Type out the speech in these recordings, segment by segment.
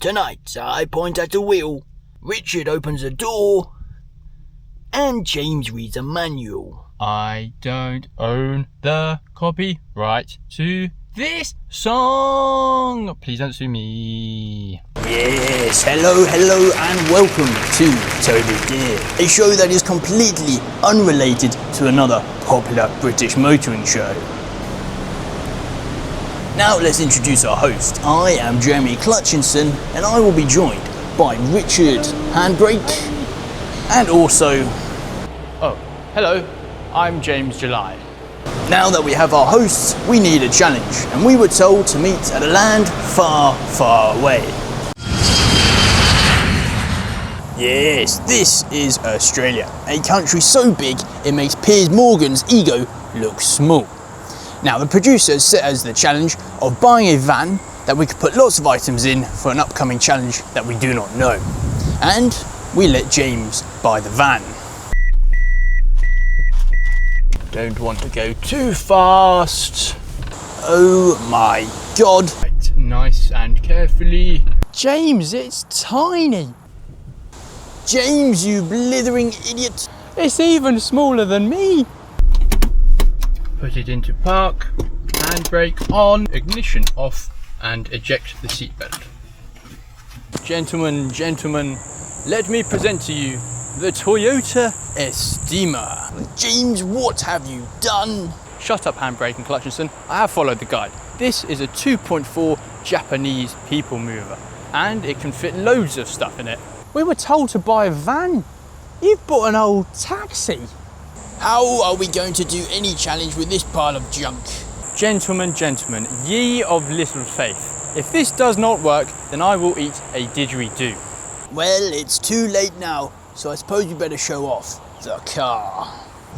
Tonight, I point at the wheel, Richard opens a door, and James reads a manual. I don't own the copyright to this song. Please don't sue me. Yes, hello and welcome to Toby Gear, a show that is completely unrelated to another popular British motoring show. Now let's introduce our host. I am Jeremy Clutchinson and I will be joined by Richard Handbrake and also... Oh, hello, I'm James July. Now that we have our hosts, we need a challenge, and we were told to meet at a land far, far away. Yes, this is Australia, a country so big it makes Piers Morgan's ego look small. Now the producers set us the challenge of buying a van that we could put lots of items in for an upcoming challenge that we do not know. And we let James buy the van. Don't want to go too fast. Oh my god. Right, nice and carefully. James, it's tiny. James, you blithering idiot. It's even smaller than me. Put it into park, handbrake on, ignition off, and eject the seatbelt. Gentlemen, let me present to you the Toyota Estima. James, what have you done? Shut up, handbrake and Clutchinson. I have followed the guide. This is a 2.4 Japanese people mover, and it can fit loads of stuff in it. We were told to buy a van. You've bought an old taxi. How are we going to do any challenge with this pile of junk? Gentlemen, ye of little faith. If this does not work, then I will eat a didgeridoo. Well, it's too late now, so I suppose you better show off the car.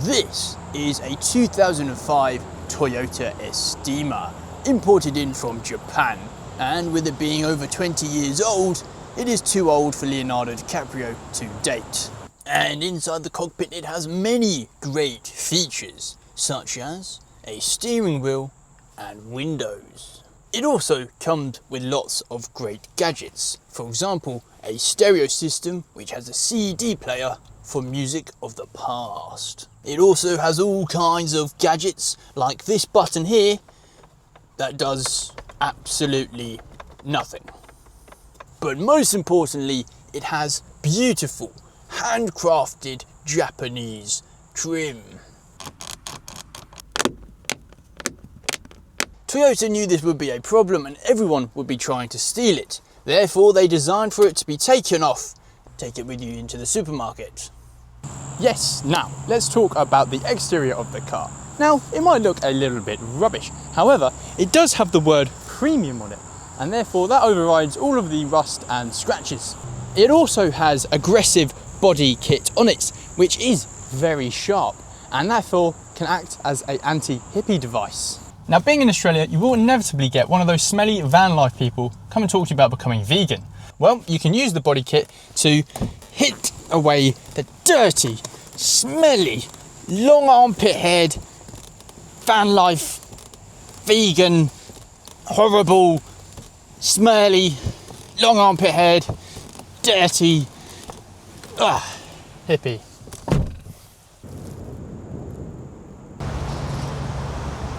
This is a 2005 Toyota Estima, imported in from Japan, and with it being over 20 years old, it is too old for Leonardo DiCaprio to date. And inside the cockpit it has many great features, such as a steering wheel and windows. It also comes with lots of great gadgets, for example a stereo system which has a CD player for music of the past. It also has all kinds of gadgets like this button here that does absolutely nothing. But most importantly, it has beautiful handcrafted Japanese trim. Toyota knew this would be a problem and everyone would be trying to steal it. Therefore, they designed for it to be taken off. Take it with you into the supermarket. Yes, now let's talk about the exterior of the car. Now, it might look a little bit rubbish. However, it does have the word premium on it, and therefore that overrides all of the rust and scratches. It also has aggressive body kit on it, which is very sharp and therefore can act as an anti-hippie device. Now, being in Australia, you will inevitably get one of those smelly van life people come and talk to you about becoming vegan. Well, you can use the body kit to hit away the dirty, smelly, long armpit head, van life, vegan, horrible, smelly, long armpit head, dirty, hippie.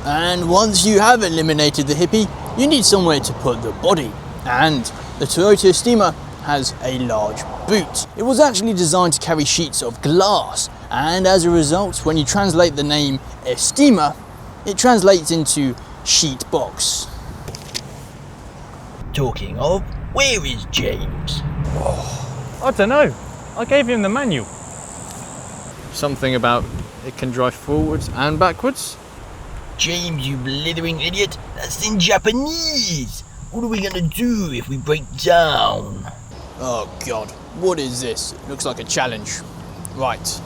And once you have eliminated the hippie, you need somewhere to put the body. And the Toyota Estima has a large boot. It was actually designed to carry sheets of glass, and as a result, when you translate the name Estima, it translates into sheet box. Talking of, where is James? I don't know. I gave him the manual. Something about it can drive forwards and backwards. James, you blithering idiot, that's in Japanese. What are we gonna do if we break down? Oh god, what is this? It looks like a challenge. Right.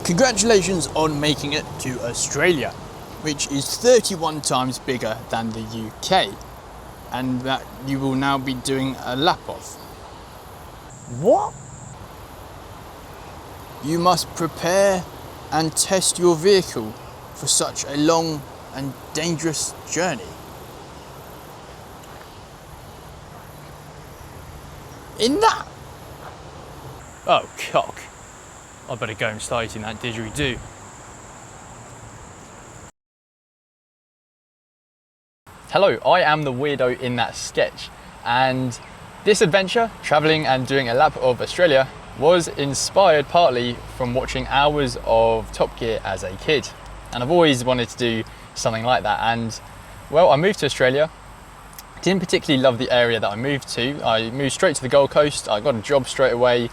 Congratulations on making it to Australia, which is 31 times bigger than the UK, and that you will now be doing a lap of. What? You must prepare and test your vehicle for such a long and dangerous journey. In that? Oh, cock. I better go and start eating that didgeridoo. Hello, I am the weirdo in that sketch, and this adventure, travelling and doing a lap of Australia, was inspired partly from watching hours of Top Gear as a kid. And I've always wanted to do something like that, and well, I moved to Australia. Didn't particularly love the area that I moved to. I moved straight to the Gold Coast, I got a job straight away,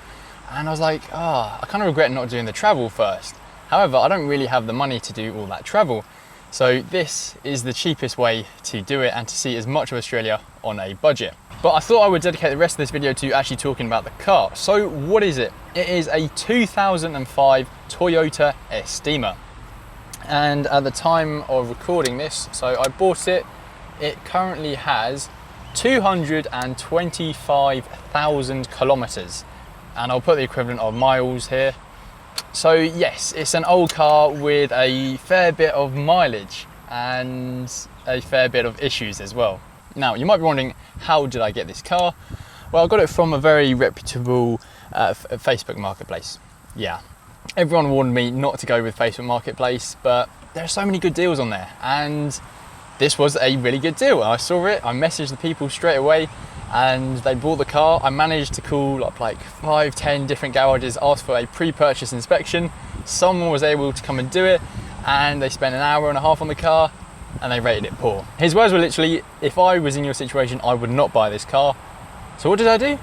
and I was like, I kind of regret not doing the travel first. However, I don't really have the money to do all that travel. So this is the cheapest way to do it and to see as much of Australia on a budget. But I thought I would dedicate the rest of this video to actually talking about the car. So what is it? It is a 2005 Toyota Estima. And at the time of recording this, so I bought it, it currently has 225,000 kilometers. And I'll put the equivalent of miles here. So yes, it's an old car with a fair bit of mileage and a fair bit of issues as well. Now, you might be wondering, how did I get this car? Well, I got it from a very reputable Facebook marketplace. Yeah, everyone warned me not to go with Facebook Marketplace, but there are so many good deals on there, and this was a really good deal. I saw it, I messaged the people straight away, and they bought the car. I managed to call up like 5-10 different garages, asked for a pre-purchase inspection. Someone was able to come and do it, and they spent an hour and a half on the car, and they rated it poor. His words were literally, if I was in your situation, I would not buy this car. So what did I do?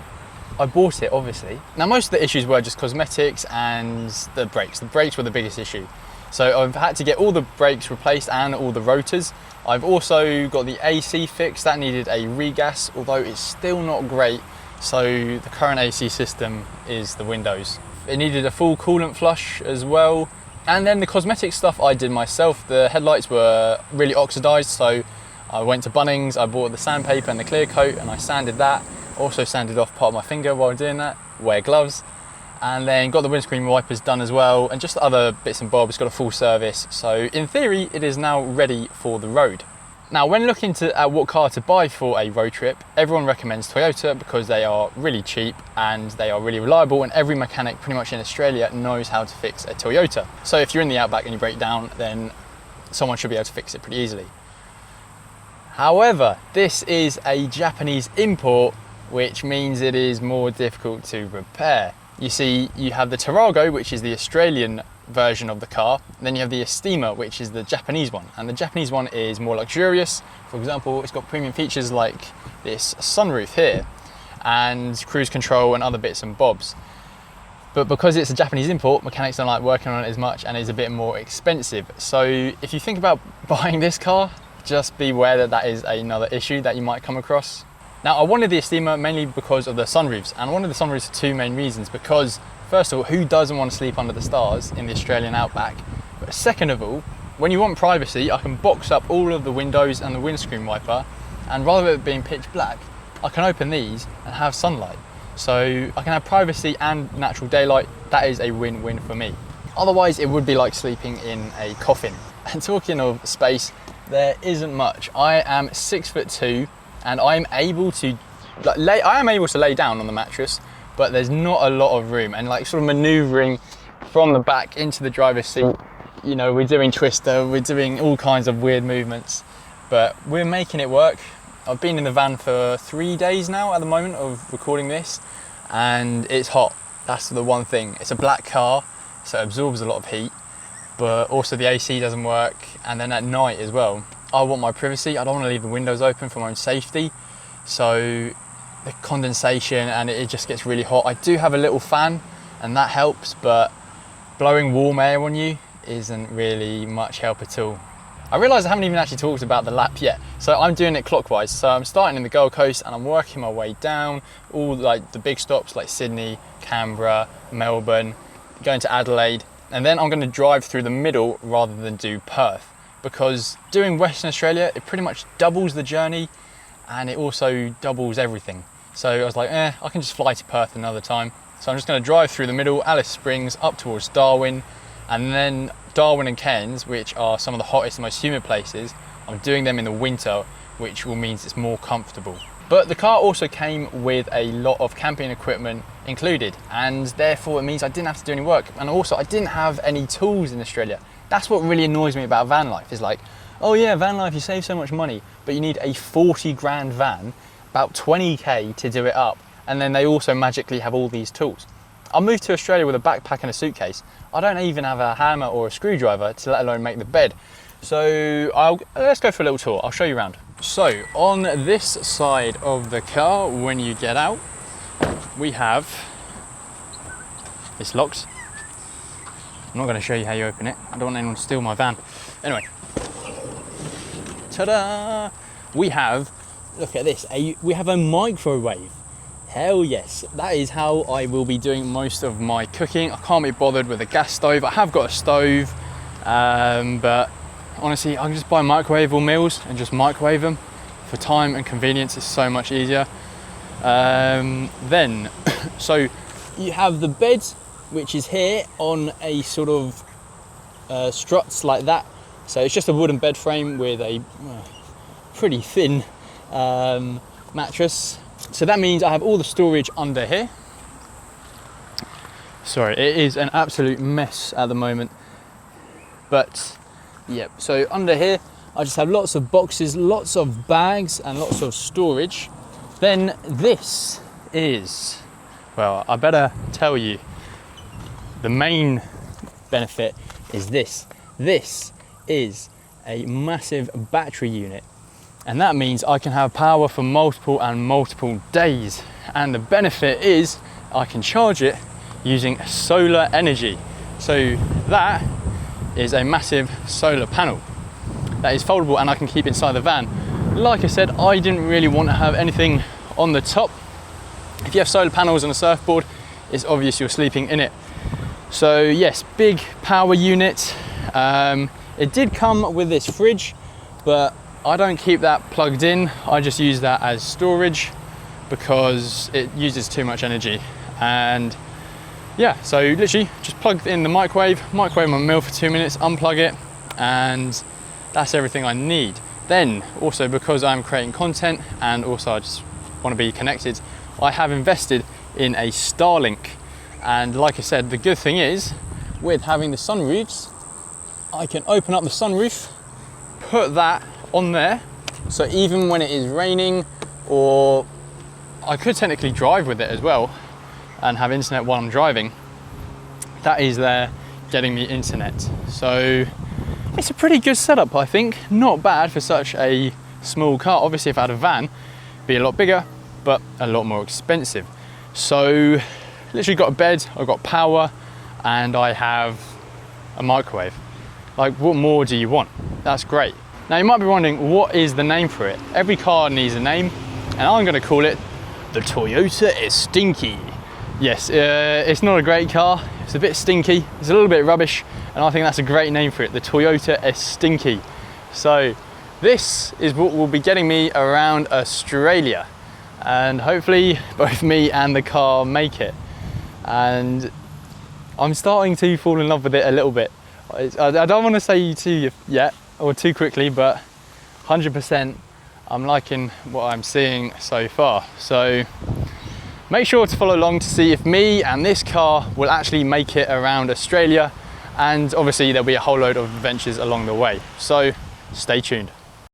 I bought it, obviously. Now, most of the issues were just cosmetics and the brakes. The brakes were the biggest issue. So I've had to get all the brakes replaced and all the rotors. I've also got the AC fixed. That needed a regas, although it's still not great. So the current AC system is the windows. It needed a full coolant flush as well. And then the cosmetic stuff I did myself. The headlights were really oxidized, so I went to Bunnings, I bought the sandpaper and the clear coat, and I sanded that. Also sanded off part of my finger while doing that, wear gloves. And then got the windscreen wipers done as well, and just other bits and bobs, got a full service. So in theory, it is now ready for the road. Now, when looking at what car to buy for a road trip, everyone recommends Toyota because they are really cheap and they are really reliable, and every mechanic pretty much in Australia knows how to fix a Toyota. So if you're in the outback and you break down, then someone should be able to fix it pretty easily. However, this is a Japanese import, which means it is more difficult to repair. You see, you have the Tarago, which is the Australian version of the car, and then you have the Estima, which is the Japanese one, and the Japanese one is more luxurious. For example, it's got premium features like this sunroof here and cruise control and other bits and bobs. But because it's a Japanese import, mechanics don't like working on it as much, and it's a bit more expensive. So if you think about buying this car, just beware that that is another issue that you might come across. Now, I wanted the Estima mainly because of the sunroofs, and I wanted the sunroofs for two main reasons. Because first of all, who doesn't want to sleep under the stars in the Australian outback? But second of all, when you want privacy, I can box up all of the windows and the windscreen wiper, and rather than it being pitch black, I can open these and have sunlight. So I can have privacy and natural daylight. That is a win-win for me. Otherwise, it would be like sleeping in a coffin. And talking of space, there isn't much. I am 6'2", and I'm able to lay down on the mattress, but there's not a lot of room, and like sort of maneuvering from the back into the driver's seat. You know, we're doing twister, we're doing all kinds of weird movements, but we're making it work. I've been in the van for 3 days now at the moment of recording this, and it's hot. That's the one thing. It's a black car, so it absorbs a lot of heat, but also the AC doesn't work. And then at night as well, I want my privacy. I don't want to leave the windows open for my own safety. So the condensation, and it just gets really hot. I do have a little fan and that helps, but blowing warm air on you isn't really much help at all. I realise I haven't even actually talked about the lap yet. So I'm doing it clockwise. So I'm starting in the Gold Coast and I'm working my way down all like the big stops like Sydney, Canberra, Melbourne, going to Adelaide, and then I'm going to drive through the middle rather than do Perth, because doing Western Australia, it pretty much doubles the journey and it also doubles everything. So I was like, I can just fly to Perth another time. So I'm just going to drive through the middle, Alice Springs, up towards Darwin, and then Darwin and Cairns, which are some of the hottest and most humid places. I'm doing them in the winter, which will means it's more comfortable. But the car also came with a lot of camping equipment included, and therefore it means I didn't have to do any work. And also I didn't have any tools in Australia. That's what really annoys me about van life, is like, oh yeah, van life, you save so much money, but you need a 40 grand van, about 20k to do it up. And then they also magically have all these tools. I moved to Australia with a backpack and a suitcase. I don't even have a hammer or a screwdriver to let alone make the bed. So let's go for a little tour. I'll show you around. So on this side of the car, when you get out, we have, it's locked. I'm not going to show you how you open it. I don't want anyone to steal my van. Anyway, ta-da! We have, look at this, we have a microwave. Hell yes, that is how I will be doing most of my cooking. I can't be bothered with a gas stove. I have got a stove, but honestly, I can just buy microwavable meals and just microwave them. For time and convenience, it's so much easier. So you have the bed, which is here on a sort of struts like that. So it's just a wooden bed frame with a pretty thin mattress. So that means I have all the storage under here. Sorry, it is an absolute mess at the moment. But yep, so under here, I just have lots of boxes, lots of bags and lots of storage. Then this is, well, I better tell you, the main benefit is this. This is a massive battery unit. And that means I can have power for multiple days. And the benefit is I can charge it using solar energy. So that is a massive solar panel that is foldable and I can keep inside the van. Like I said, I didn't really want to have anything on the top. If you have solar panels on a surfboard, it's obvious you're sleeping in it. So yes, big power unit. It did come with this fridge, but I don't keep that plugged in. I just use that as storage because it uses too much energy. And yeah, so literally just plug in the microwave my meal for 2 minutes, unplug it, and that's everything I need. Then also, because I'm creating content and also I just want to be connected, I have invested in a Starlink. And like I said, the good thing is with having the sunroofs, I can open up the sunroof, put that on there, so even when it is raining, or I could technically drive with it as well and have internet while I'm driving, that is there getting me internet. So it's a pretty good setup, I think. Not bad for such a small car. Obviously if I had a van, it'd be a lot bigger, but a lot more expensive. So literally got a bed, I've got power, and I have a microwave. Like, what more do you want? That's great. Now you might be wondering, what is the name for it? Every car needs a name, and I'm gonna call it the Toyota Stinky. Yes, it's not a great car, it's a bit stinky, it's a little bit rubbish, and I think that's a great name for it, the Toyota Stinky. So this is what will be getting me around Australia, and hopefully both me and the car make it. And I'm starting to fall in love with it a little bit. I don't want to say too yet, or too quickly, but 100% I'm liking what I'm seeing so far. So make sure to follow along to see if me and this car will actually make it around Australia, and obviously there'll be a whole load of adventures along the way, so stay tuned.